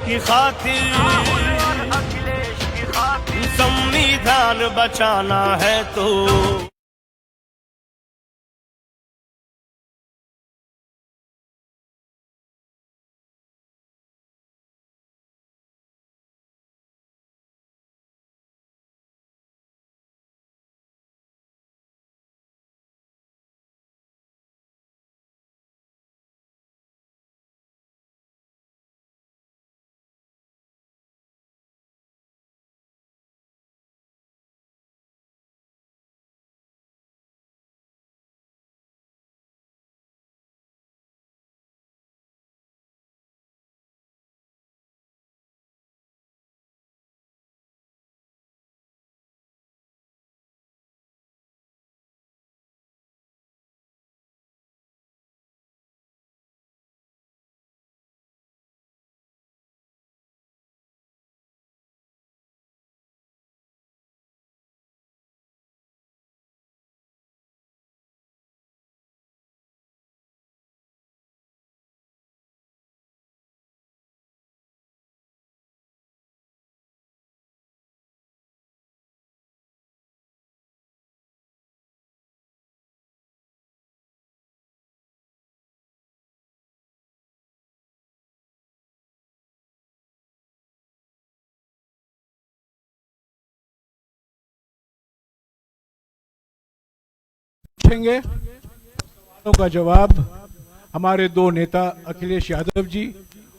की खातिर, संविधान बचाना है तो पूछेंगे। सवालों का जवाब हमारे दो नेता अखिलेश यादव जी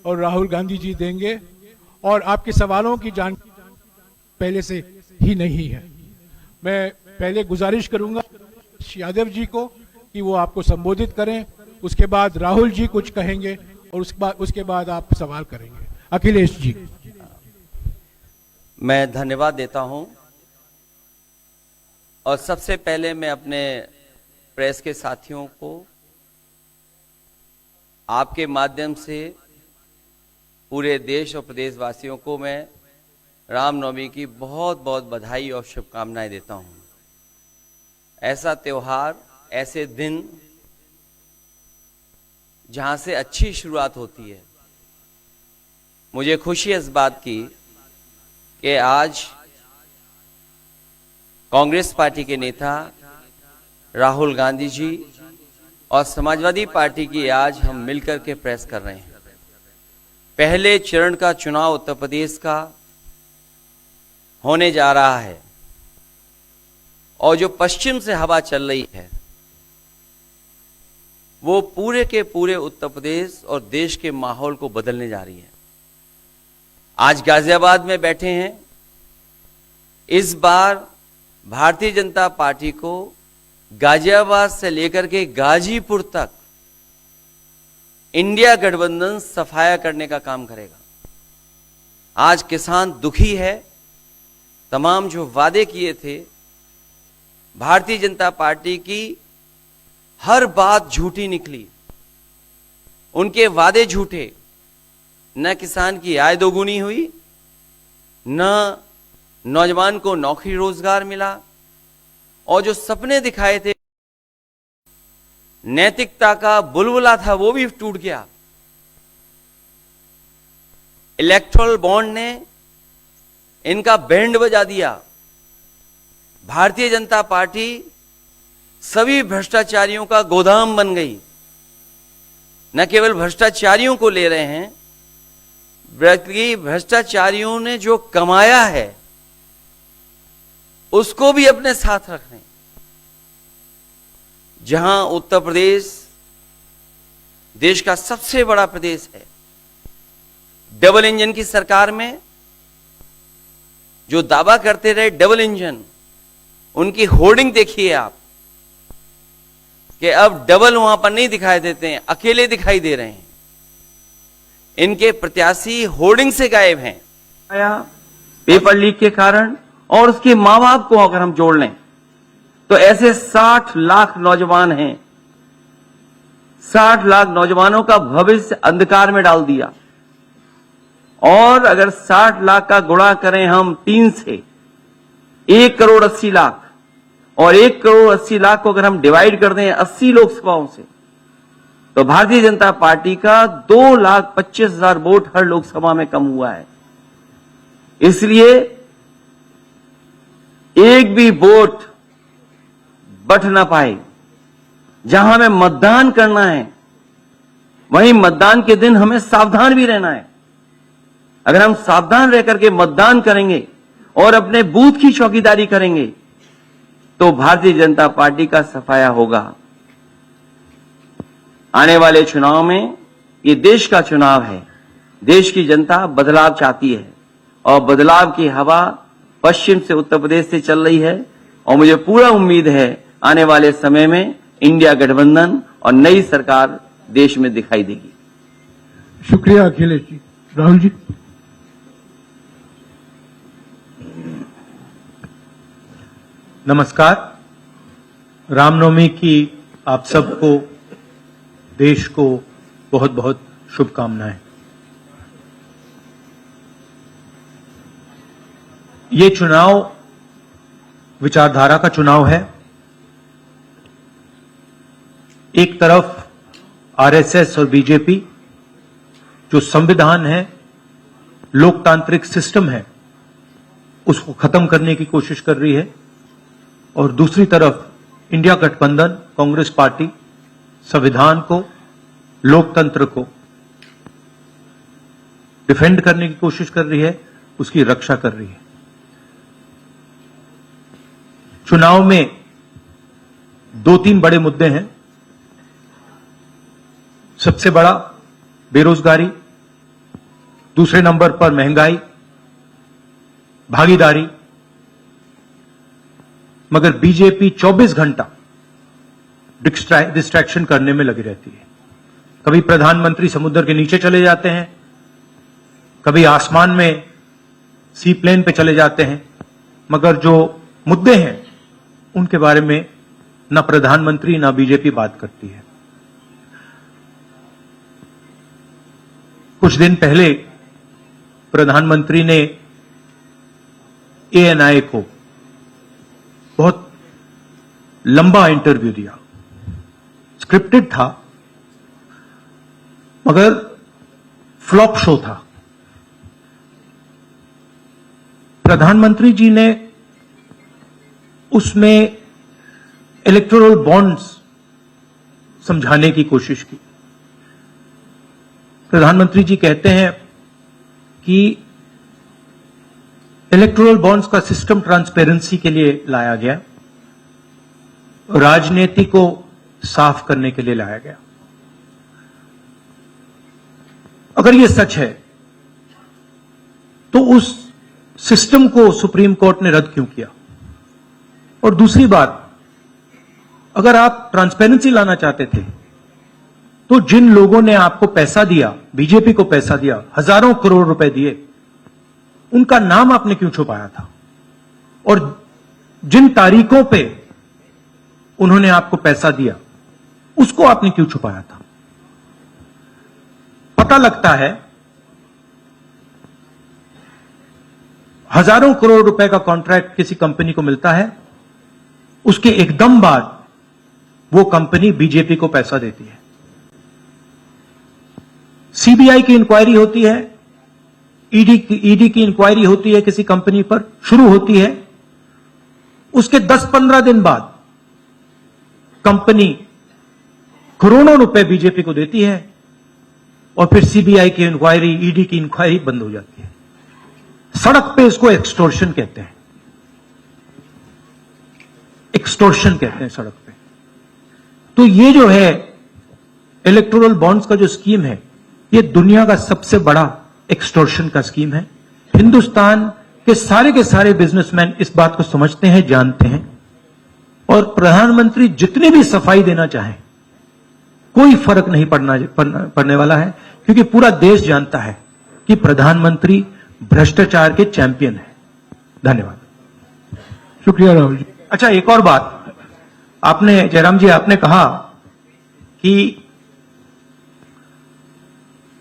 और राहुल गांधी जी देंगे और आपके सवालों की जानकारी पहले से ही नहीं है। मैं पहले गुजारिश करूंगा यादव जी को कि वो आपको संबोधित करें, उसके बाद राहुल जी कुछ कहेंगे और उसके बाद आप सवाल करेंगे। अखिलेश जी। मैं धन्यवाद देता हूं और सबसे पहले मैं अपने प्रेस के साथियों को आपके माध्यम से पूरे देश और प्रदेशवासियों को मैं रामनवमी की बहुत बहुत बधाई और शुभकामनाएं देता हूं। ऐसा त्योहार, ऐसे दिन जहां से अच्छी शुरुआत होती है। मुझे खुशी है इस बात की कि आज कांग्रेस पार्टी के नेता राहुल गांधी जी और समाजवादी पार्टी की आज हम मिलकर के प्रेस कर रहे हैं। पहले चरण का चुनाव उत्तर प्रदेश का होने जा रहा है और जो पश्चिम से हवा चल रही है वो पूरे के पूरे उत्तर प्रदेश और देश के माहौल को बदलने जा रही है। आज गाजियाबाद में बैठे हैं। इस बार भारतीय जनता पार्टी को गाजियाबाद से लेकर के गाजीपुर तक इंडिया गठबंधन सफाया करने का काम करेगा। आज किसान दुखी है। तमाम जो वादे किए थे, भारतीय जनता पार्टी की हर बात झूठी निकली। उनके वादे झूठे। न किसान की आय दोगुनी हुई, न नौजवान को नौकरी रोजगार मिला और जो सपने दिखाए थे, नैतिकता का बुलबुला था, वो भी टूट गया। इलेक्टोरल बॉन्ड ने इनका बैंड बजा दिया। भारतीय जनता पार्टी सभी भ्रष्टाचारियों का गोदाम बन गई। न केवल भ्रष्टाचारियों को ले रहे हैं, बल्कि भ्रष्टाचारियों ने जो कमाया है उसको भी अपने साथ रख रहे हैं। जहां उत्तर प्रदेश देश का सबसे बड़ा प्रदेश है, डबल इंजन की सरकार में जो दावा करते रहे डबल इंजन, उनकी होर्डिंग देखिए आप कि अब डबल वहां पर नहीं दिखाई देते हैं, अकेले दिखाई दे रहे हैं। इनके प्रत्याशी होर्डिंग से गायब हैं। पेपर लीक के कारण और उसके मां बाप को अगर हम जोड़ लें तो ऐसे 60 लाख नौजवान हैं। 60 लाख नौजवानों का भविष्य अंधकार में डाल दिया। और अगर 60 लाख का गुणा करें हम 3 से, 1 करोड़ 80 लाख, और 1 करोड़ 80 लाख को अगर हम डिवाइड कर दें 80 लोकसभाओं से, तो भारतीय जनता पार्टी का 2,25,000 वोट हर लोकसभा में कम हुआ है। इसलिए एक भी वोट बट ना पाए। जहां हमें मतदान करना है वहीं मतदान के दिन हमें सावधान भी रहना है। अगर हम सावधान रह करके मतदान करेंगे और अपने बूथ की चौकीदारी करेंगे तो भारतीय जनता पार्टी का सफाया होगा। आने वाले चुनाव में ये देश का चुनाव है। देश की जनता बदलाव चाहती है और बदलाव की हवा पश्चिम से उत्तर प्रदेश से चल रही है और मुझे पूरा उम्मीद है आने वाले समय में इंडिया गठबंधन और नई सरकार देश में दिखाई देगी। शुक्रिया अखिलेश जी। राहुल जी। नमस्कार। रामनवमी की आप सबको, देश को बहुत बहुत शुभकामनाएं। ये चुनाव विचारधारा का चुनाव है। एक तरफ आरएसएस और बीजेपी जो संविधान है, लोकतांत्रिक सिस्टम है, उसको खत्म करने की कोशिश कर रही है और दूसरी तरफ इंडिया गठबंधन, कांग्रेस पार्टी संविधान को, लोकतंत्र को डिफेंड करने की कोशिश कर रही है, उसकी रक्षा कर रही है। चुनाव में 2-3 बड़े मुद्दे हैं। सबसे बड़ा बेरोजगारी, दूसरे नंबर पर महंगाई, भागीदारी। मगर बीजेपी 24 घंटा डिस्ट्रैक्शन करने में लगी रहती है। कभी प्रधानमंत्री समुद्र के नीचे चले जाते हैं, कभी आसमान में सी प्लेन पे चले जाते हैं, मगर जो मुद्दे हैं उनके बारे में ना प्रधानमंत्री ना बीजेपी बात करती है। कुछ दिन पहले प्रधानमंत्री ने एएनआई को बहुत लंबा इंटरव्यू दिया। स्क्रिप्टेड था मगर फ्लॉप शो था। प्रधानमंत्री जी ने उसमें इलेक्टोरल बॉन्ड्स समझाने की कोशिश की। प्रधानमंत्री जी कहते हैं कि इलेक्टोरल बॉन्ड्स का सिस्टम ट्रांसपेरेंसी के लिए लाया गया, राजनीति को साफ करने के लिए लाया गया। अगर यह सच है तो उस सिस्टम को सुप्रीम कोर्ट ने रद्द क्यों किया? और दूसरी बात, अगर आप ट्रांसपेरेंसी लाना चाहते थे तो जिन लोगों ने आपको पैसा दिया, बीजेपी को पैसा दिया, हजारों करोड़ रुपए दिए, उनका नाम आपने क्यों छुपाया था? और जिन तारीखों पे उन्होंने आपको पैसा दिया उसको आपने क्यों छुपाया था? पता लगता है हजारों करोड़ रुपए का कॉन्ट्रैक्ट किसी कंपनी को मिलता है, उसके एकदम बाद वो कंपनी बीजेपी को पैसा देती है। सीबीआई की इंक्वायरी होती है, ईडी की इंक्वायरी होती है, किसी कंपनी पर शुरू होती है, उसके 10-15 दिन बाद कंपनी करोड़ों रुपए बीजेपी को देती है और फिर सीबीआई की इंक्वायरी, ईडी की इंक्वायरी बंद हो जाती है। सड़क पे इसको एक्सटॉर्शन कहते हैं। एक्सटॉर्शन कहते हैं सड़क पे। तो ये जो है इलेक्टोरल बॉन्ड्स का जो स्कीम है, ये दुनिया का सबसे बड़ा एक्सटॉर्शन का स्कीम है। हिंदुस्तान के सारे बिजनेसमैन इस बात को समझते हैं, जानते हैं। और प्रधानमंत्री जितनी भी सफाई देना चाहें, कोई फर्क नहीं पड़ने वाला है, क्योंकि पूरा देश जानता है कि प्रधानमंत्री भ्रष्टाचार के चैंपियन है। धन्यवाद। शुक्रिया राहुल जी। अच्छा, एक और बात, आपने जयराम जी आपने कहा कि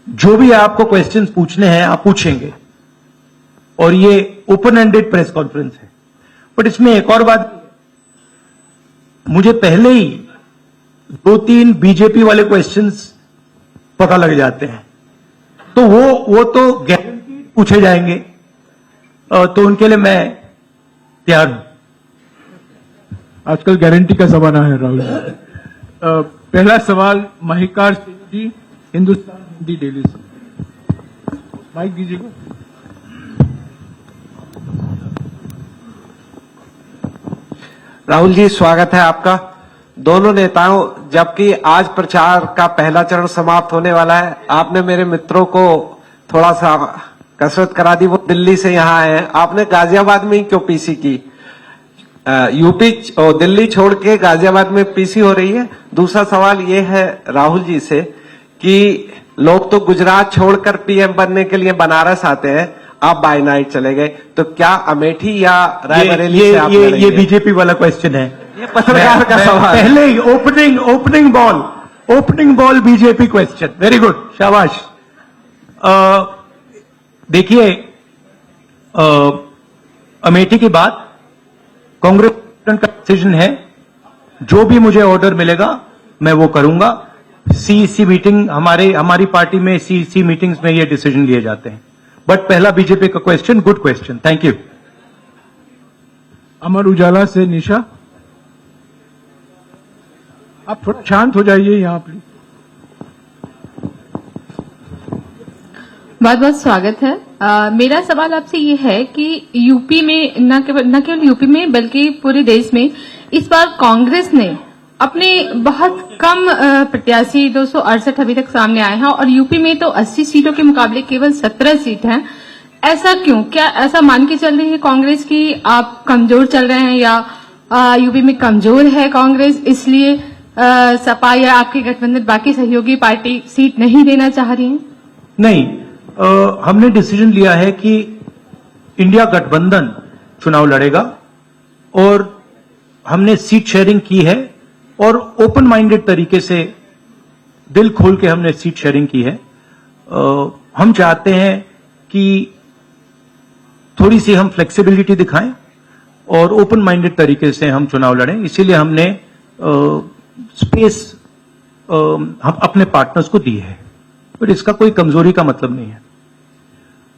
जो भी आपको क्वेश्चंस पूछने हैं आप पूछेंगे और ये ओपन एंडेड प्रेस कॉन्फ्रेंस है। बट इसमें एक और बात, मुझे पहले ही 2-3 बीजेपी वाले क्वेश्चंस पता लग जाते हैं, तो वो तो गारंटी पूछे जाएंगे, तो उनके लिए मैं तैयार हूं। आजकल गारंटी का जमाना है राहुल जी। पहला सवाल महिकार सिंह जी, हिंदुस्तान हिंदी डेली से। माइक दीजिएगा। राहुल जी, स्वागत है आपका। दोनों नेताओं, जबकि आज प्रचार का पहला चरण समाप्त होने वाला है, आपने मेरे मित्रों को थोड़ा सा कसरत करा दी, वो दिल्ली से यहाँ आए हैं। आपने गाजियाबाद में ही क्यों पीसी की? यूपी और दिल्ली छोड़ के गाजियाबाद में पीसी हो रही है। दूसरा सवाल ये है राहुल जी से कि लोग तो गुजरात छोड़कर पीएम बनने के लिए बनारस आते हैं, आप बाय नाइट चले गए, तो क्या अमेठी या रायबरेली से आप लड़ेंगे? ये बीजेपी वाला क्वेश्चन है। ये पत्रकार का सवाल। पहले ही opening ball BJP question. Very good, शाबाश। देखिए, अमेठी की बात कांग्रेस का डिसीजन है। जो भी मुझे ऑर्डर मिलेगा मैं वो करूंगा। सीईसी मीटिंग, हमारी पार्टी में सीईसी मीटिंग्स में ये डिसीजन लिए जाते हैं। बट पहला बीजेपी का question, good question, thank you. Amar Ujala से निशा, आप थोड़ा शांत हो जाइए यहाँ प्लीज। बहुत बहुत स्वागत है। मेरा सवाल आपसे ये है कि यूपी में न केवल यूपी में बल्कि पूरे देश में इस बार कांग्रेस ने अपने बहुत कम प्रत्याशी 268 अभी तक सामने आए हैं, और यूपी में तो 80 सीटों के मुकाबले केवल 17 सीट हैं। ऐसा क्यों? क्या ऐसा मान के चल रही है कांग्रेस की आप कमजोर चल रहे हैं, या यूपी में कमजोर है कांग्रेस इसलिए सपा या आपके गठबंधन बाकी सहयोगी पार्टी सीट नहीं देना चाह रही है? नहीं, हमने डिसीजन लिया है कि इंडिया गठबंधन चुनाव लड़ेगा, और हमने सीट शेयरिंग की है, और ओपन माइंडेड तरीके से दिल खोल के हमने सीट शेयरिंग की है। हम चाहते हैं कि थोड़ी सी हम फ्लेक्सिबिलिटी दिखाएं और ओपन माइंडेड तरीके से हम चुनाव लड़ें, इसीलिए हमने स्पेस हम अपने पार्टनर्स को दी है, पर इसका कोई कमजोरी का मतलब नहीं है।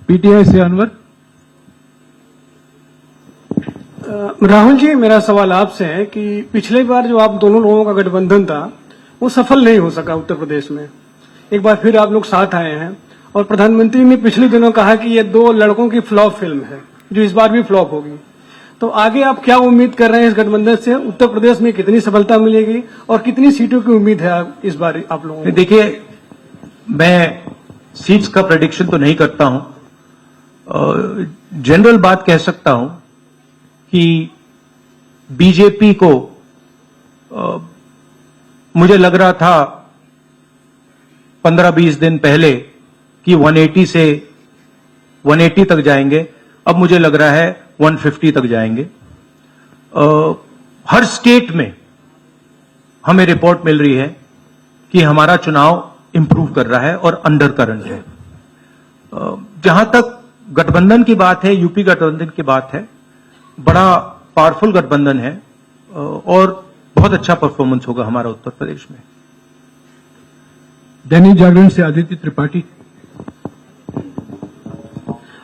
पीटीआई से अनवर। राहुल जी, मेरा सवाल आपसे है कि पिछले बार जो आप दोनों लोगों का गठबंधन था वो सफल नहीं हो सका उत्तर प्रदेश में। एक बार फिर आप लोग साथ आए हैं, और प्रधानमंत्री ने पिछले दिनों कहा कि ये दो लड़कों की फ्लॉप फिल्म है जो इस बार भी फ्लॉप होगी। तो आगे आप क्या उम्मीद कर रहे हैं इस गठबंधन से? उत्तर प्रदेश में कितनी सफलता मिलेगी और कितनी सीटों की उम्मीद है इस बार आप लोगों को? देखिए, मैं सीट्स का प्रेडिक्शन तो नहीं करता हूं। जनरल बात कह सकता हूं कि बीजेपी को मुझे लग रहा था 15-20 दिन पहले कि 180 से 180 तक जाएंगे, अब मुझे लग रहा है 150 तक जाएंगे। हर स्टेट में हमें रिपोर्ट मिल रही है कि हमारा चुनाव इंप्रूव कर रहा है और अंडर करंट है। जहां तक गठबंधन की बात है, यूपी गठबंधन की बात है, बड़ा पावरफुल गठबंधन है और बहुत अच्छा परफॉर्मेंस होगा हमारा उत्तर प्रदेश में। दैनिक जागरण से आदित्य त्रिपाठी।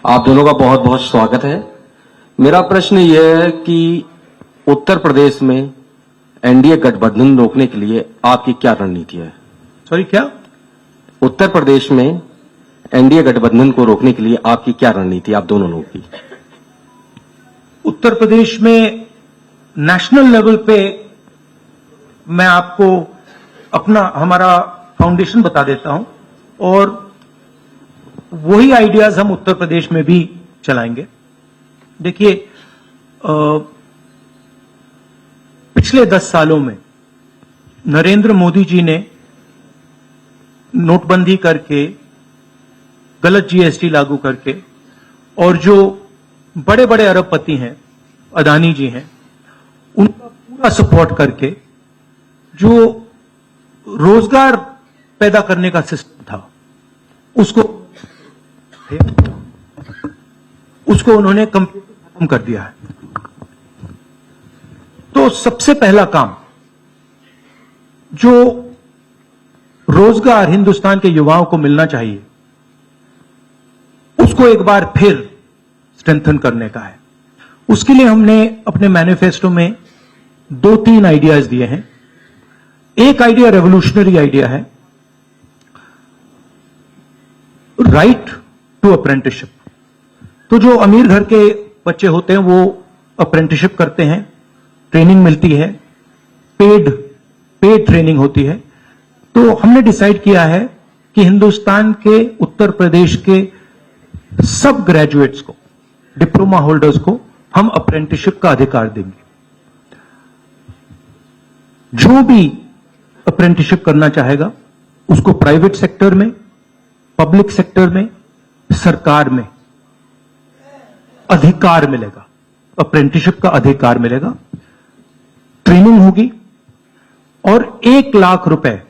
आप दोनों का बहुत बहुत स्वागत है। मेरा प्रश्न यह है कि उत्तर प्रदेश में एनडीए गठबंधन रोकने के लिए आपकी क्या रणनीति है? सॉरी, क्या? उत्तर प्रदेश में एनडीए गठबंधन को रोकने के लिए आपकी क्या रणनीति आप दोनों लोगों की? उत्तर प्रदेश में नेशनल लेवल पे मैं आपको हमारा फाउंडेशन बता देता हूं, और वही आइडियाज हम उत्तर प्रदेश में भी चलाएंगे। देखिए, पिछले 10 सालों में नरेंद्र मोदी जी ने नोटबंदी करके, गलत जीएसटी लागू करके, और जो बड़े बड़े अरबपति हैं, अदानी जी हैं, उनका पूरा सपोर्ट करके जो रोजगार पैदा करने का सिस्टम था उसको उन्होंने खत्म कर दिया है। तो सबसे पहला काम जो रोजगार हिंदुस्तान के युवाओं को मिलना चाहिए उसको एक बार फिर स्ट्रेंथन करने का है। उसके लिए हमने अपने मैनिफेस्टो में 2-3 आइडियाज दिए हैं। एक आइडिया रेवोल्यूशनरी आइडिया है, राइट टू अप्रेंटिसशिप। तो जो अमीर घर के बच्चे होते हैं वो अप्रेंटिसशिप करते हैं, ट्रेनिंग मिलती है, पेड ट्रेनिंग होती है। तो हमने डिसाइड किया है कि हिंदुस्तान के उत्तर प्रदेश के सब ग्रेजुएट्स को, डिप्लोमा होल्डर्स को हम अप्रेंटिसशिप का अधिकार देंगे। जो भी अप्रेंटिसशिप करना चाहेगा उसको प्राइवेट सेक्टर में, पब्लिक सेक्टर में, सरकार में अधिकार मिलेगा, अप्रेंटिसशिप का अधिकार मिलेगा, ट्रेनिंग होगी और 1 लाख रुपए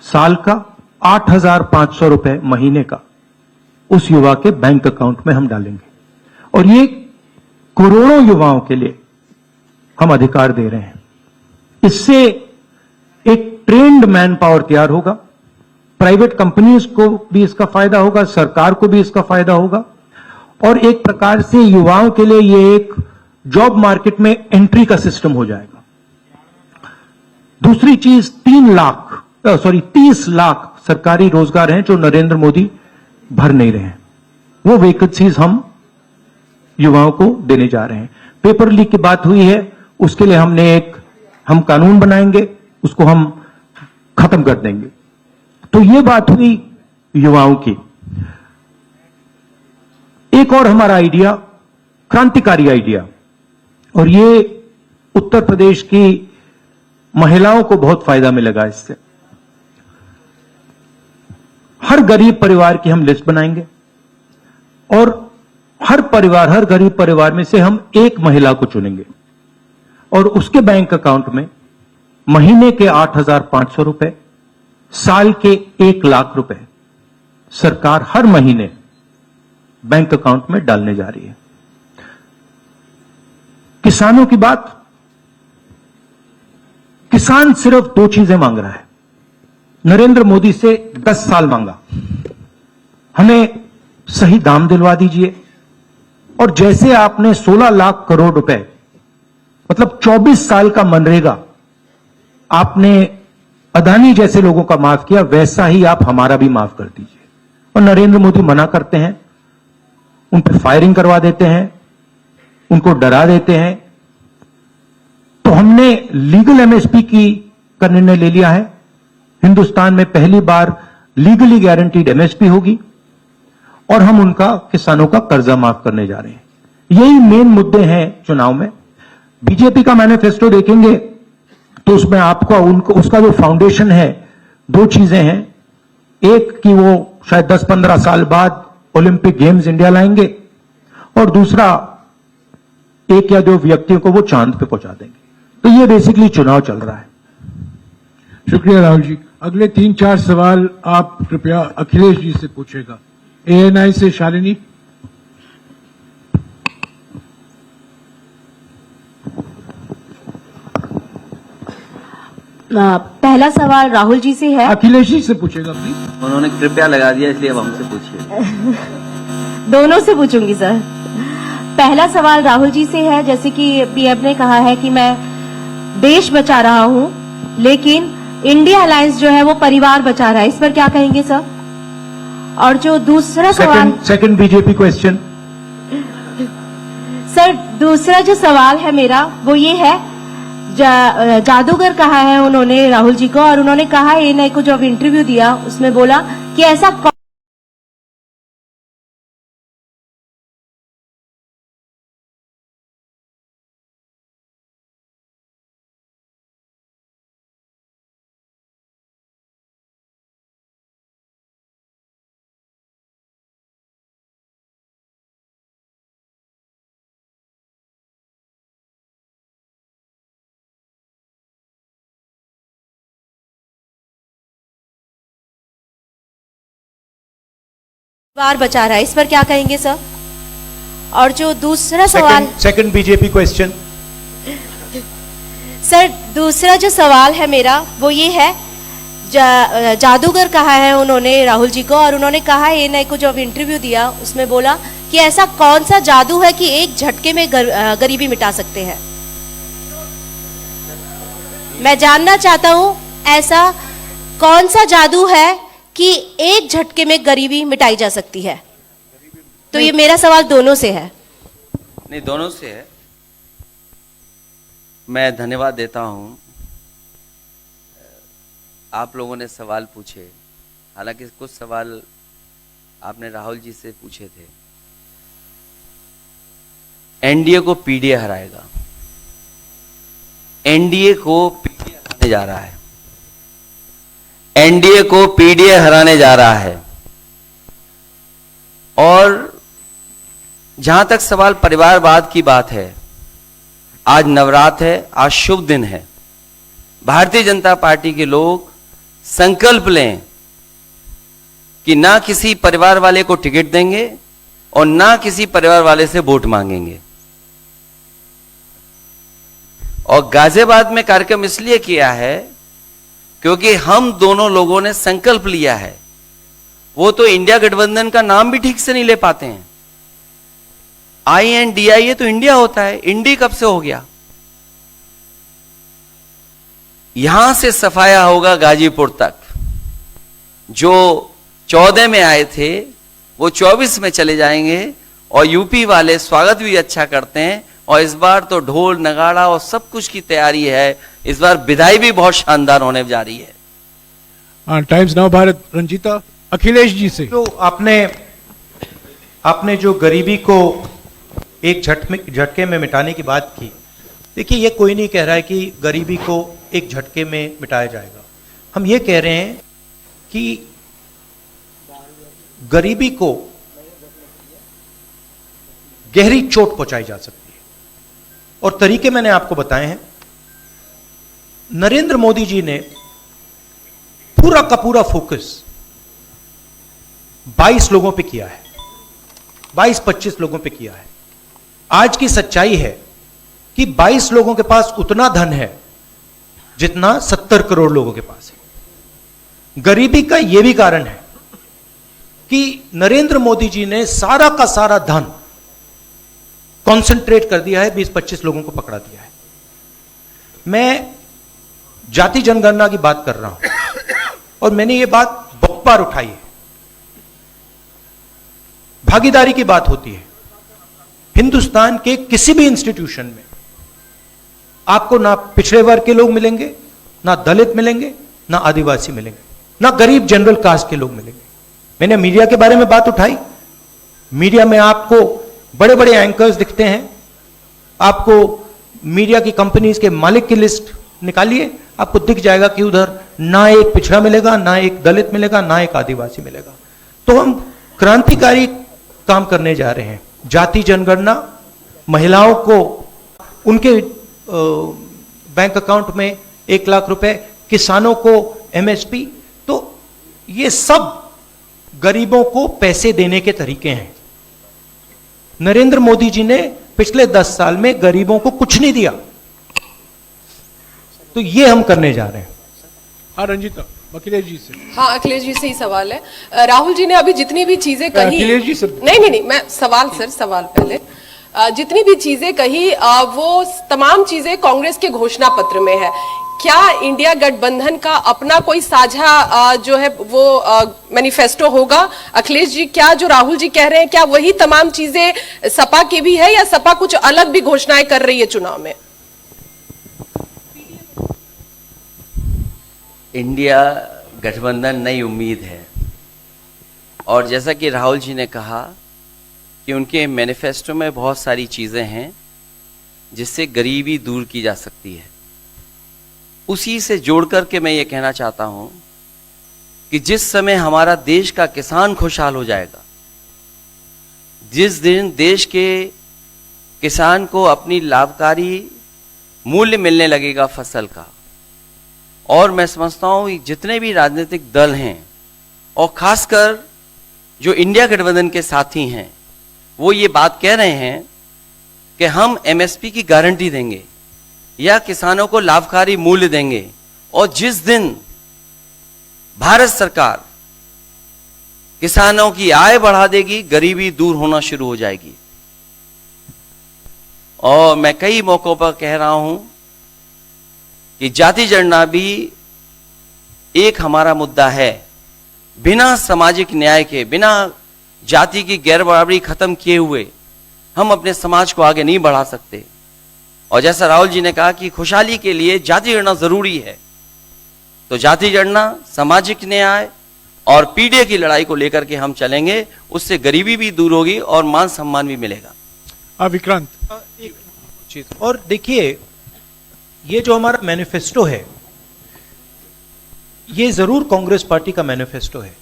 साल का, 8,500 रुपए महीने का उस युवा के बैंक अकाउंट में हम डालेंगे। और ये करोड़ों युवाओं के लिए हम अधिकार दे रहे हैं। इससे एक ट्रेन्ड मैन पावर तैयार होगा, प्राइवेट कंपनीज को भी इसका फायदा होगा, सरकार को भी इसका फायदा होगा और एक प्रकार से युवाओं के लिए ये एक जॉब मार्केट में एंट्री का सिस्टम हो जाएगा। दूसरी चीज 30 लाख सरकारी रोजगार हैं जो नरेंद्र मोदी भर नहीं रहे हैं, वो वैकेंसीज हम युवाओं को देने जा रहे हैं। पेपर लीक की बात हुई है, उसके लिए हम कानून बनाएंगे, उसको हम खत्म कर देंगे। तो ये बात हुई युवाओं की। एक और हमारा आइडिया, क्रांतिकारी आइडिया, और ये उत्तर प्रदेश की महिलाओं को बहुत फायदा मिलेगा इससे। हर गरीब परिवार की हम लिस्ट बनाएंगे और हर गरीब परिवार में से हम एक महिला को चुनेंगे और उसके बैंक अकाउंट में महीने के 8,500 रुपए, साल के 1 लाख रुपए सरकार हर महीने बैंक अकाउंट में डालने जा रही है। किसानों की बात, किसान सिर्फ 2 चीजें मांग रहा है। नरेंद्र मोदी से 10 साल मांगा, हमें सही दाम दिलवा दीजिए। और जैसे आपने 16 लाख करोड़ रुपए, मतलब 24 साल का मनरेगा आपने अदानी जैसे लोगों का माफ किया, वैसा ही आप हमारा भी माफ कर दीजिए। और नरेंद्र मोदी मना करते हैं, उन पर फायरिंग करवा देते हैं, उनको डरा देते हैं। तो हमने लीगल एमएसपी का निर्णय ले लिया है। हिंदुस्तान में पहली बार लीगली गारंटीड एमएसपी होगी और हम उनका, किसानों का कर्जा माफ करने जा रहे हैं। यही मेन मुद्दे हैं चुनाव में। बीजेपी का मैनिफेस्टो देखेंगे तो उसमें आपको उसका जो फाउंडेशन है, 2 चीजें हैं। एक कि वो शायद 10-15 साल बाद ओलंपिक गेम्स इंडिया लाएंगे और दूसरा एक या 2 व्यक्तियों को वो चांद पे पहुंचा देंगे। तो ये बेसिकली चुनाव चल रहा है। शुक्रिया राहुल जी। अगले 3-4 सवाल आप कृपया अखिलेश जी से पूछेगा। ANI से शालिनी। पहला सवाल राहुल जी से है। अखिलेश जी से पूछेगा प्लीज। उन्होंने कृपया लगा दिया, इसलिए अब हमसे पूछिए। दोनों से पूछूंगी सर। पहला सवाल राहुल जी से है, जैसे कि पीएम ने कहा है कि मैं देश बचा रहा हूं, लेकिन इंडिया अलायंस जो है वो परिवार बचा रहा है, इस पर क्या कहेंगे सर? और जो दूसरा सवाल, सेकंड बीजेपी क्वेश्चन। सर दूसरा जो सवाल है मेरा वो ये है, जादूगर कहा है उन्होंने राहुल जी को, और उन्होंने कहा ANI को जब इंटरव्यू दिया उसमें बोला कि ऐसा परिवार बचा रहा है, इस पर क्या कहेंगे सर? और जो दूसरा सवाल, सेकंड बीजेपी क्वेश्चन। सर दूसरा जो सवाल है मेरा वो ये है, जादूगर कहा है उन्होंने राहुल जी को, और उन्होंने कहा है एएनआई को जब इंटरव्यू दिया उसमें बोला कि ऐसा कौन सा जादू है कि एक झटके में गरीबी मिटा सकते हैं। मैं जानना चाहता हूं ऐसा कौन सा जादू है कि एक झटके में गरीबी मिटाई जा सकती है। तो ये मेरा सवाल दोनों से है। नहीं, दोनों से है। मैं धन्यवाद देता हूं, आप लोगों ने सवाल पूछे, हालांकि कुछ सवाल आपने राहुल जी से पूछे थे। एनडीए को पीडीए हराएगा, एनडीए को पीडीए हराने जा रहा है, एनडीए को पीडीए हराने जा रहा है। और जहां तक सवाल परिवारवाद की बात है, आज नवरात्र है, आज शुभ दिन है। भारतीय जनता पार्टी के लोग संकल्प लें कि ना किसी परिवार वाले को टिकट देंगे और ना किसी परिवार वाले से वोट मांगेंगे। और गाजियाबाद में कार्यक्रम इसलिए किया है क्योंकि हम दोनों लोगों ने संकल्प लिया है। वो तो इंडिया गठबंधन का नाम भी ठीक से नहीं ले पाते हैं। INDIA तो इंडिया होता है, इंडी कब से हो गया। यहां से सफाया होगा गाजीपुर तक। जो 14 में आए थे वो 24 में चले जाएंगे। और यूपी वाले स्वागत भी अच्छा करते हैं। और इस बार तो ढोल नगाड़ा और सब कुछ की तैयारी है। इस बार विदाई भी बहुत शानदार होने जा रही है। टाइम्स नाउ भारत रंजीता अखिलेश जी से। तो आपने जो गरीबी को एक झटके में मिटाने की बात की, देखिए ये कोई नहीं कह रहा है कि गरीबी को एक झटके में मिटाया जाएगा। हम ये कह रहे हैं कि गरीबी को गहरी चोट पहुंचाई जा सकती है और तरीके मैंने आपको बताए हैं। नरेंद्र मोदी जी ने पूरा का पूरा फोकस 22 लोगों पे किया है, 22-25 लोगों पे किया है। आज की सच्चाई है कि 22 लोगों के पास उतना धन है जितना 70 करोड़ लोगों के पास है। गरीबी का यह भी कारण है कि नरेंद्र मोदी जी ने सारा का सारा धन कॉन्सेंट्रेट कर दिया है, 20-25 लोगों को पकड़ा दिया है। मैं जाति जनगणना की बात कर रहा हूं और मैंने ये बात बहुत बार उठाई है। भागीदारी की बात होती है। हिंदुस्तान के किसी भी इंस्टीट्यूशन में आपको ना पिछड़े वर्ग के लोग मिलेंगे, ना दलित मिलेंगे, ना आदिवासी मिलेंगे, ना गरीब जनरल कास्ट के लोग मिलेंगे। मैंने मीडिया के बारे में बात उठाई। मीडिया में आपको बड़े बड़े एंकर्स दिखते हैं। आपको मीडिया की कंपनीज के मालिक की लिस्ट निकालिए, आपको दिख जाएगा कि उधर ना एक पिछड़ा मिलेगा, ना एक दलित मिलेगा, ना एक आदिवासी मिलेगा। तो हम क्रांतिकारी काम करने जा रहे हैं। जाति जनगणना, महिलाओं को उनके बैंक अकाउंट में 1 लाख रुपए, किसानों को MSP। तो ये सब गरीबों को पैसे देने के तरीके हैं। नरेंद्र मोदी जी ने पिछले 10 साल में गरीबों को कुछ नहीं दिया। तो ये हम करने जा रहे हैं। हाँ रंजीता अखिलेश जी से। हाँ अखिलेश जी से ही सवाल है। राहुल जी ने अभी जितनी भी चीजें कही, अखिलेश जी से नहीं मैं सवाल पहले जितनी भी चीजें कही वो तमाम चीजें कांग्रेस के घोषणा पत्र में है। क्या इंडिया गठबंधन का अपना कोई साझा जो है वो मैनिफेस्टो होगा? अखिलेश जी, क्या जो राहुल जी कह रहे हैं क्या वही तमाम चीजें सपा की भी है या सपा कुछ अलग भी घोषणाएं कर रही है चुनाव में? इंडिया गठबंधन नई उम्मीद है। और जैसा कि राहुल जी ने कहा कि उनके मैनिफेस्टो में बहुत सारी चीजें हैं जिससे गरीबी दूर की जा सकती है। उसी से जोड़ करके मैं ये कहना चाहता हूं कि जिस समय हमारा देश का किसान खुशहाल हो जाएगा, जिस दिन देश के किसान को अपनी लाभकारी मूल्य मिलने लगेगा फसल का, और मैं समझता हूं जितने भी राजनीतिक दल हैं और खासकर जो इंडिया गठबंधन के साथी हैं वो ये बात कह रहे हैं कि हम MSP की गारंटी देंगे, या किसानों को लाभकारी मूल्य देंगे, और जिस दिन भारत सरकार किसानों की आय बढ़ा देगी, गरीबी दूर होना शुरू हो जाएगी। और मैं कई मौकों पर कह रहा हूं कि जाति जनगणना भी एक हमारा मुद्दा है। बिना सामाजिक न्याय के, बिना जाति की गैर बराबरी खत्म किए हुए हम अपने समाज को आगे नहीं बढ़ा सकते। और जैसा राहुल जी ने कहा कि खुशहाली के लिए जाति गणना जरूरी है, तो जाति गणना, सामाजिक न्याय और पीढ़ी की लड़ाई को लेकर के हम चलेंगे। उससे गरीबी भी दूर होगी और मान सम्मान भी मिलेगा। विक्रांत, एक चीज और देखिए, ये जो हमारा मैनिफेस्टो है, ये जरूर कांग्रेस पार्टी का मैनिफेस्टो है,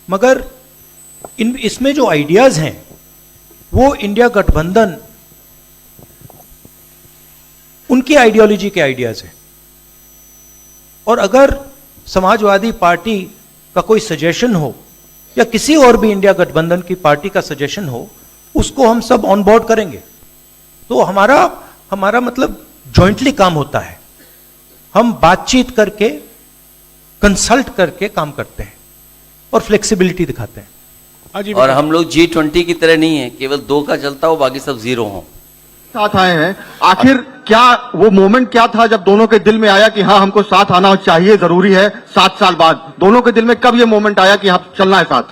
मगर इसमें जो आइडियाज हैं वो इंडिया गठबंधन उनकी आइडियोलॉजी के आइडियाज हैं। और अगर समाजवादी पार्टी का कोई सजेशन हो या किसी और भी इंडिया गठबंधन की पार्टी का सजेशन हो, उसको हम सब ऑन बोर्ड करेंगे। तो हमारा मतलब जॉइंटली काम होता है, हम बातचीत करके, कंसल्ट करके काम करते हैं और फ्लेक्सिबिलिटी दिखाते हैं। और हम लोग G20 की तरह नहीं है, केवल 2 का चलता हो, बाकी सब 0 हो। साथ आए हैं, आखिर क्या वो मोमेंट क्या था जब दोनों के दिल में आया कि हाँ हमको साथ आना चाहिए, जरूरी है? 7 साल बाद दोनों के दिल में कब ये मोमेंट आया कि हाँ चलना है साथ?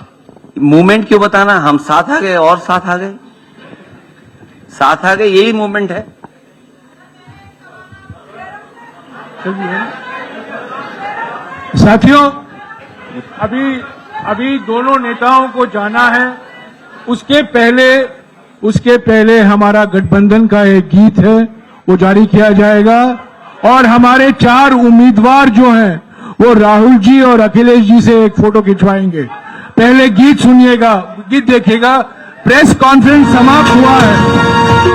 मूवमेंट क्यों बताना, हम साथ आ गए और साथ आ गए, साथ आ गए, यही मूवमेंट है। साथियों, अभी दोनों नेताओं को जाना है। उसके पहले हमारा गठबंधन का एक गीत है, वो जारी किया जाएगा। और हमारे 4 उम्मीदवार जो हैं, वो राहुल जी और अखिलेश जी से एक फोटो खिंचवाएंगे। पहले गीत सुनिएगा, गीत देखिएगा। प्रेस कॉन्फ्रेंस समाप्त हुआ है,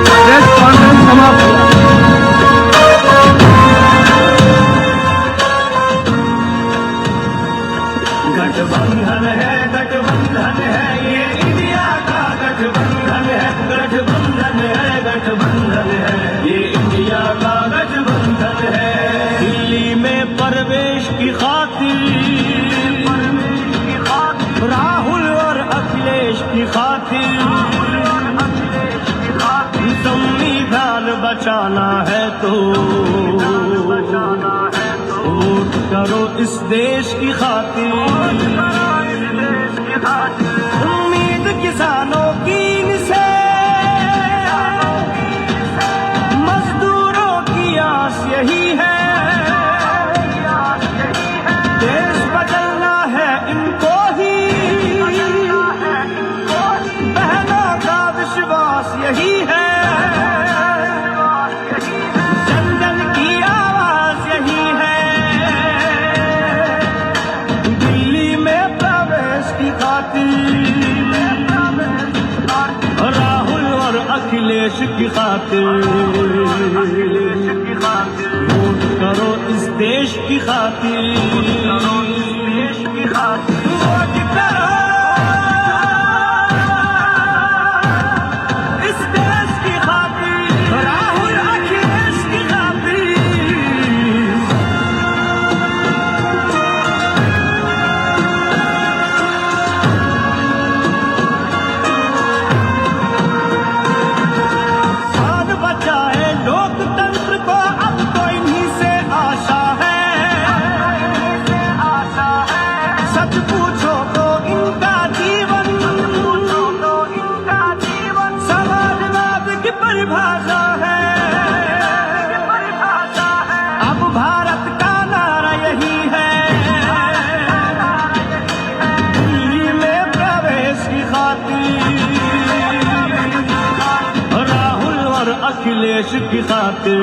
प्रेस कॉन्फ्रेंस समाप्त हुआ है। गठबंधन है ये इंडिया का गठबंधन है, गठबंधन है ये इंडिया का गठबंधन है। दिल्ली में प्रवेश की खातिर, राहुल और अखिलेश की खातिर, संविधान बचाना है तो वोट करो इस देश की खातिर। उम्मीद किसानों की से, मजदूरों की आस यही है, देश बदलना है इनको ही, बहनों का विश्वास यही है, जन जन की आवाज यही है। दिल्ली में प्रवेश की खातिर, राहुल और अखिलेश की खातिर, वोट करो इस देश की खातिर, वोट करो इस देश की खातिर, राहुल अखिलेश की खातिर। प्राण बचाए लोकतंत्र को, अब तो इन्हीं से आशा है। सच पूछो तो इनका जीवन, समाजवाद की परिभाषा है। अब भारत का नारा यही है, दिल्ली में प्रवेश की खातिर, राहुल और अखिलेश की खातिर,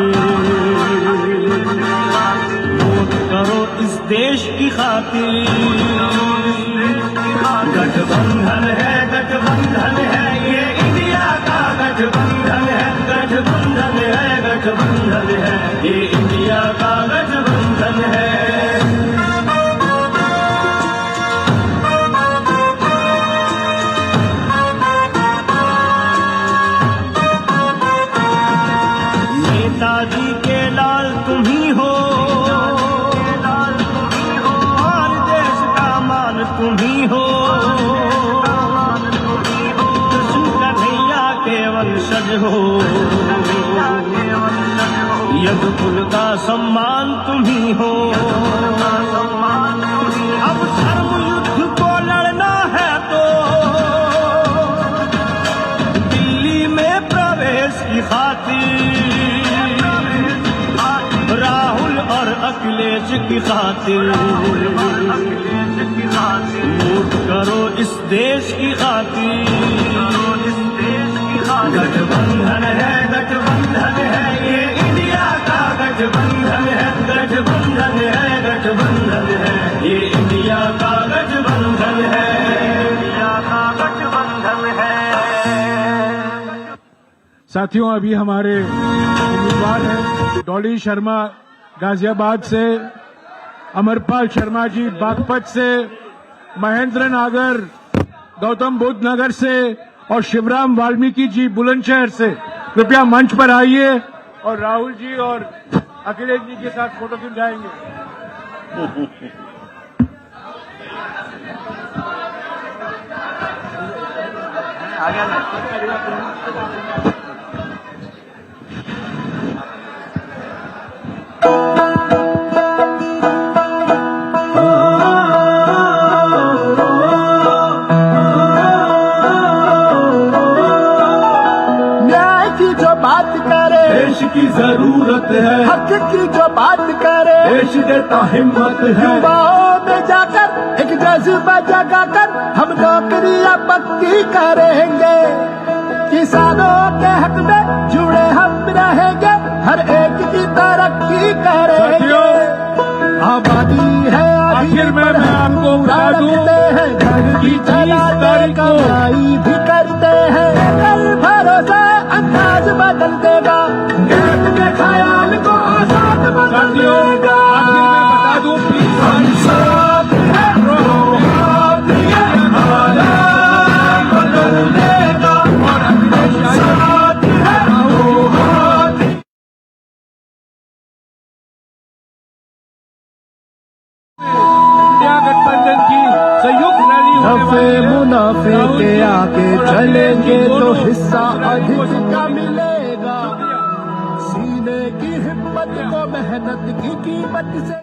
वोट करो इस देश की खातिर। गठबंधन है ये इंडिया का गठबंधन है, गठबंधन है ये इंडिया का गठबंधन है। नेताजी के हो, यज्ञकुल का सम्मान तुम ही हो। अब धर्म युद्ध को लड़ना है तो दिल्ली में प्रवेश की खातिर, राहुल और अखिलेश की खातिर, वोट करो इस देश की खातिर। गठबंधन है ये इंडिया का गठबंधन है, गठबंधन है ये इंडिया का गठबंधन है, इंडिया का गठबंधन है। साथियों, अभी हमारे उम्मीदवार हैं डॉली शर्मा गाजियाबाद से, अमरपाल शर्मा जी बागपत से, महेंद्र नागर गौतम बुद्ध नगर से और शिवराम वाल्मीकि जी बुलंदशहर से कृपया मंच पर आइए और राहुल जी और अखिलेश जी के साथ फोटो खिंचाएंगे। देश की जरूरत है, हक की जो बात करे देश देता हिम्मत है। युवाओं में जाकर एक जज्बा जगाकर हम नौकरियां पक्की करेंगे, किसानों के हक में जुड़े हम रहेंगे, हर एक की तरक्की करेंगे। आबादी है आखिर में मैं आपको बता दूं कि 30 तारीख को कमाई भी करते हैं, कल भरोसा अंदाज बदल देगा, ख्याल को आजाद बदल देगा। आखिर में बता दूं बदल देगा और इंडिया गठबंधन की संयुक्त रैली नफे मुनाफे के आगे चलेंगे तो हिस्सा अधिक का मिलेगा, सीने की हिम्मत को मेहनत की कीमत से